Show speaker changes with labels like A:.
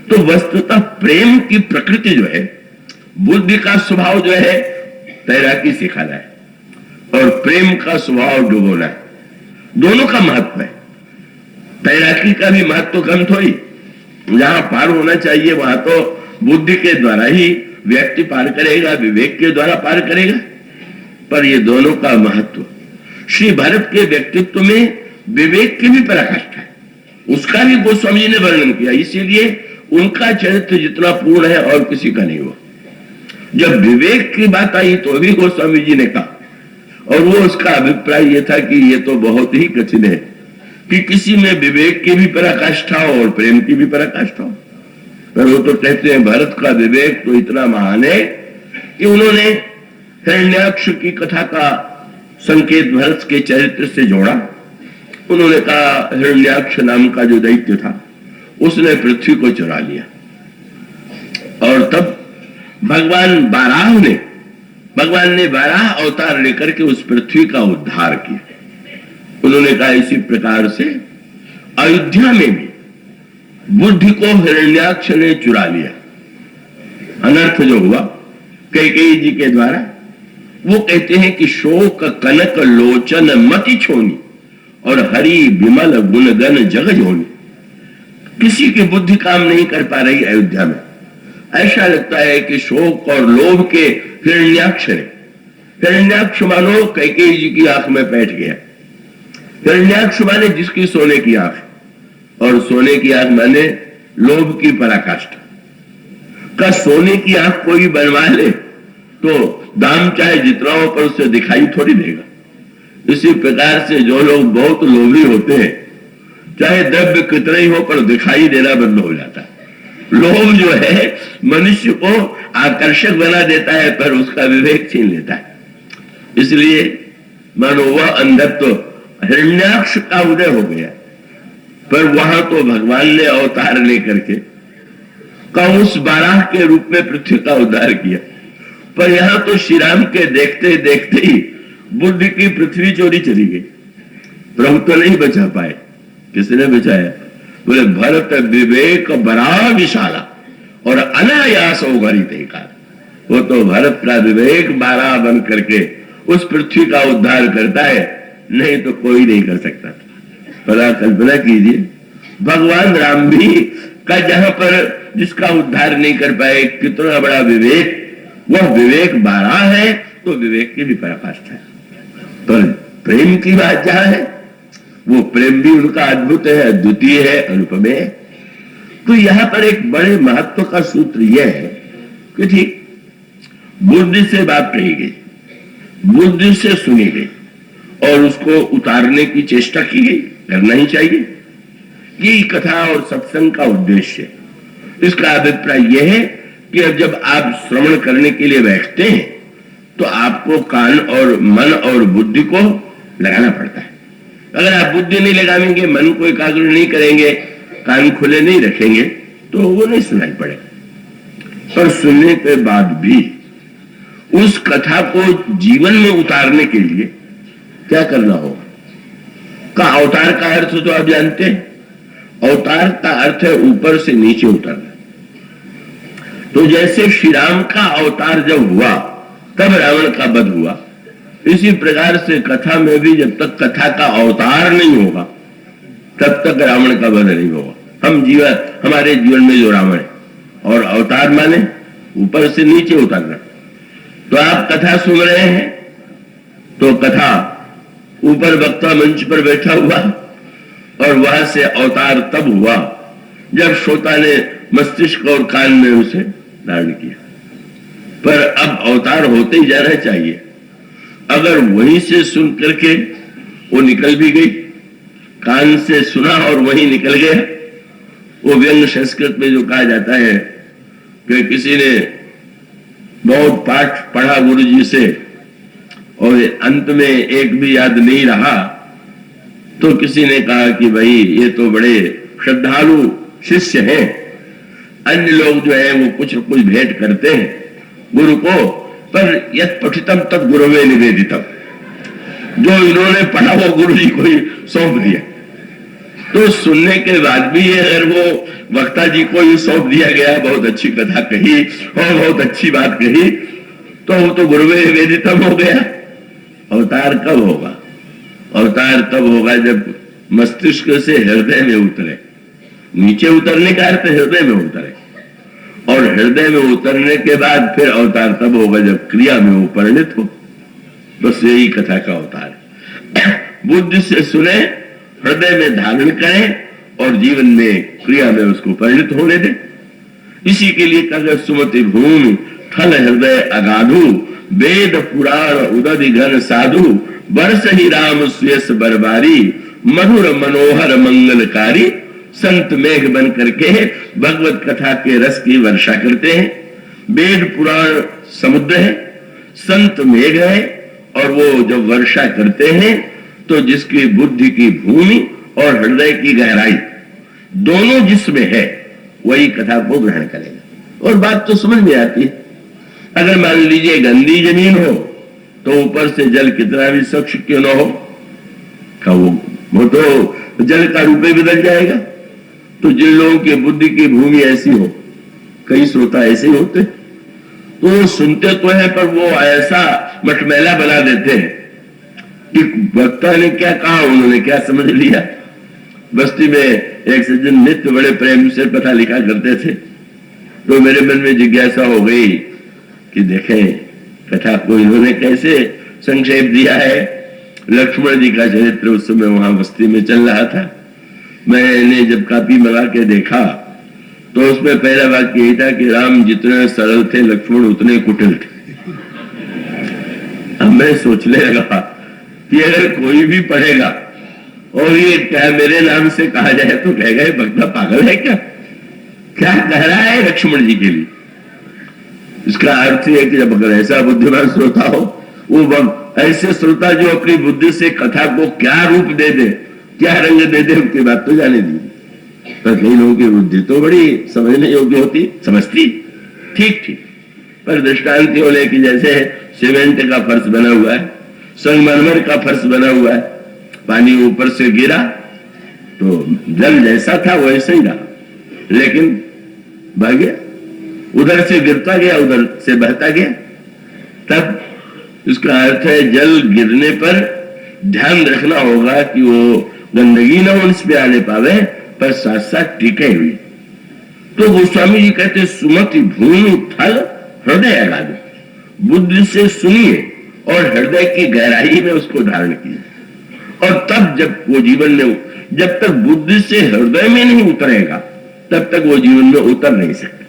A: तो वस्तुतः प्रेम की प्रकृति जो है, बुद्धि का स्वभाव जो है तैराकी सिखाना है और प्रेम का स्वभाव डुबोना है। दोनों का महत्व है। तैराकी का भी महत्व कम थोड़ी, जहां पार होना चाहिए वहां तो बुद्धि के द्वारा ही व्यक्ति पार करेगा, विवेक के द्वारा पार करेगा। पर ये दोनों का महत्व श्री भरत के व्यक्तित्व में विवेक की भी पराकाष्ठा है, उसका भी गोस्वामी जी ने वर्णन किया। इसीलिए उनका चरित्र जितना पूर्ण है और किसी का नहीं हुआ। जब विवेक की बात आई तो भी गोस्वामी जी ने कहा, और वो उसका अभिप्राय ये था कि ये तो बहुत ही कठिन है कि किसी में विवेक की भी पराकाष्ठा हो और प्रेम की भी पराकाष्ठा हो। पर वो तो कहते हैं भरत का विवेक तो इतना महान है कि उन्होंने हिरण्याक्ष की कथा का संकेत भरत के चरित्र से जोड़ा। उन्होंने कहा हिरण्याक्ष नाम का जो दैत्य था उसने पृथ्वी को चुरा लिया, और तब भगवान ने बारह अवतार लेकर के उस पृथ्वी का उद्धार किया। उन्होंने कहा इसी प्रकार से अयोध्या में भी बुद्धि को हिरण्याक्ष ने चुरा लिया। अनर्थ जो हुआ कैकेयी जी के द्वारा, वो कहते हैं कि शोक कनक लोचन मति छोनी और हरि विमल गुणगन जग जोनी। किसी की बुद्धि काम नहीं कर पा रही अयोध्या में। ऐसा लगता है कि शोक और लोभ के हिरण्याक्ष है। हिरण्याक्ष मानो कैकेयी जी की आंख में बैठ गया। हिरण्याक्ष माने जिसकी सोने की आंख, और सोने की आंख माने लोभ की पराकाष्ठा। का सोने की आंख कोई बनवा ले तो दाम चाहे जितना हो पर उससे दिखाई थोड़ी देगा। इसी प्रकार से जो लोग बहुत लोभी होते हैं, चाहे द्रव्य कितना ही हो पर दिखाई देना बंद हो जाता है। लोभ जो है मनुष्य को आकर्षक बना देता है पर उसका विवेक छीन लेता है। इसलिए मानो वह अंधत्व हिरण्याक्ष का उदय हो गया। पर वहां तो भगवान ने अवतार लेकर के कंस बाराह के रूप में पृथ्वी का उद्धार किया। पर यहां तो श्री राम के देखते देखते ही बुद्धि की पृथ्वी चोरी चली गई। प्रभु तो नहीं बचा पाए। किसने बचाया? बोले भरत विवेक बड़ा विशाला और अनायास उगरित काल। वो तो भरत का विवेक बारह बन करके उस पृथ्वी का उद्धार करता है, नहीं तो कोई नहीं कर सकता। भला कल्पना कीजिए, भगवान राम भी का जहां पर जिसका उद्धार नहीं कर पाए, कितना बड़ा विवेक। वह विवेक बारह है तो विवेक की भी पराकाष्ठा है। पर प्रेम की बात जहां है, वो प्रेम भी उनका अद्भुत है, अद्वितीय है, अनुपमेय है। तो यहां पर एक बड़े महत्व का सूत्र यह है कि ठीक बुद्धि से बात कही गई, बुद्धि से सुनी गई और उसको उतारने की चेष्टा की गई। करना ही चाहिए। यही कथा और सत्संग का उद्देश्य है। इसका अभिप्राय यह है कि अब जब आप श्रवण करने के लिए बैठते हैं तो आपको कान और मन और बुद्धि को लगाना पड़ता है। अगर आप बुद्धि नहीं लगाएंगे, मन को एकाग्र नहीं करेंगे, कान खुले नहीं रखेंगे तो वो नहीं सुनाई पड़ेगा। पर सुनने के बाद भी उस कथा को जीवन में उतारने के लिए क्या करना होगा? का अवतार का अर्थ तो आप जानते हैं। अवतार का अर्थ है ऊपर से नीचे उतरना। तो जैसे श्री राम का अवतार जब हुआ तब रावण का वध हुआ, इसी प्रकार से कथा में भी जब तक कथा का अवतार नहीं होगा तब तक रावण का वध नहीं होगा। हमारे जीवन में जो रावण है, और अवतार माने ऊपर से नीचे उतरना। तो आप कथा सुन रहे हैं तो कथा ऊपर वक्ता मंच पर बैठा हुआ, और वहां से अवतार तब हुआ जब श्रोता ने मस्तिष्क और कान में उसे धारण किया। पर अब अवतार होते ही जाना चाहिए। अगर वहीं से सुन करके वो निकल भी गई, कान से सुना और वहीं निकल गया, वो व्यंग संस्कृत में जो कहा जाता है कि किसी ने बहुत पाठ पढ़ा गुरु जी से और अंत में एक भी याद नहीं रहा, तो किसी ने कहा कि भाई ये तो बड़े श्रद्धालु शिष्य हैं। अन्य लोग जो है वो कुछ न कुछ भेंट करते हैं गुरु को, पर यत् पठितम तत् गुरुवे निवेदितम। जो इन्होंने पढ़ा वो गुरु जी को ही सौंप दिया। तो सुनने के बाद भी अगर वो वक्ता जी को ही सौंप दिया गया, बहुत अच्छी कथा कही और बहुत अच्छी बात कही, तो वो तो गुरुवे वेदितम हो गया। अवतार कब होगा? अवतार तब होगा जब मस्तिष्क से हृदय में उतरे। नीचे उतरने का अर्थ हृदय में उतरे, और हृदय में उतरने के बाद फिर अवतार तब होगा जब क्रिया में वो परिणित हो। बस यही कथा का अवतार है। बुद्धि से सुने, हृदय में धारण करें और जीवन में क्रिया में उसको परिणित होने दें। इसी के लिए कहा सुमति भूमि थल हृदय अगाधु, वेद पुराण उदधि घन साधु, बरस ही राम सुयस बरबारी, मधुर मनोहर मंगलकारी। संत मेघ बन करके भगवत कथा के रस की वर्षा करते हैं। वेद पुराण समुद्र है, संत मेघ है, और वो जब वर्षा करते हैं तो जिसकी बुद्धि की भूमि और हृदय की गहराई दोनों जिसमें है, वही कथा को ग्रहण करेगा। और बात तो समझ में आती है। अगर मान लीजिए गंदी जमीन हो तो ऊपर से जल कितना भी स्वच्छ क्यों ना हो, वो तो जल का रूप ही बदल जाएगा। तो जिन लोगों की बुद्धि की भूमि ऐसी हो, कई श्रोता ऐसे होते, तो सुनते तो है पर वो ऐसा मटमैला बना देते हैं कि वक्ता ने क्या कहा, उन्होंने क्या समझ लिया। बस्ती में एक सज्जन नित्य बड़े प्रेम से कथा लिखा करते थे, तो मेरे मन में जिज्ञासा हो गई कि देखें कथा को इन्होंने कैसे संक्षेप दिया है। लक्ष्मण जी का चरित्र उस समय वहां बस्ती में चल रहा था। मैंने जब कापी मंगा के देखा तो उसमें पहला वाक्य यही था कि राम जितने सरल थे लक्ष्मण उतने कुटिल थे। अब मैं सोचने लगा कि अगर कोई भी पढ़ेगा और ये क्या मेरे नाम से कहा जाए तो कहेगा ये भक्ता पागल है क्या कह रहा है लक्ष्मण जी के लिए। इसका अर्थ है कि जब अगर ऐसा बुद्धिमान श्रोता हो, वो ऐसे श्रोता जो अपनी बुद्धि से कथा को क्या रूप दे दे, क्या रंग दे दे, उनकी बात तो जाने दी। पर कई लोगों की बुद्धि तो बड़ी समझने योग्य होती, समझती ठीक ठीक, पर दृष्टांत हो ले कि जैसे सीमेंट का फर्श बना हुआ है, संगमरमर का फर्श बना हुआ है, पानी ऊपर से गिरा तो जल जैसा था वैसे ही रहा, लेकिन बह गया, उधर से गिरता गया उधर से बहता गया। तब इसका अर्थ है जल गिरने पर ध्यान रखना होगा कि वो गंदगी न उस पे आने पावे, पर साथ साथ टिके हुए। तो गोस्वामी जी कहते सुमति भूमि थल हृदय अगाधु, बुद्धि से सुनिए और हृदय की गहराई में उसको धारण कीजिए। और तब जब वो जीवन में, जब तक बुद्धि से हृदय में नहीं उतरेगा तब तक वो जीवन में उतर नहीं सकता।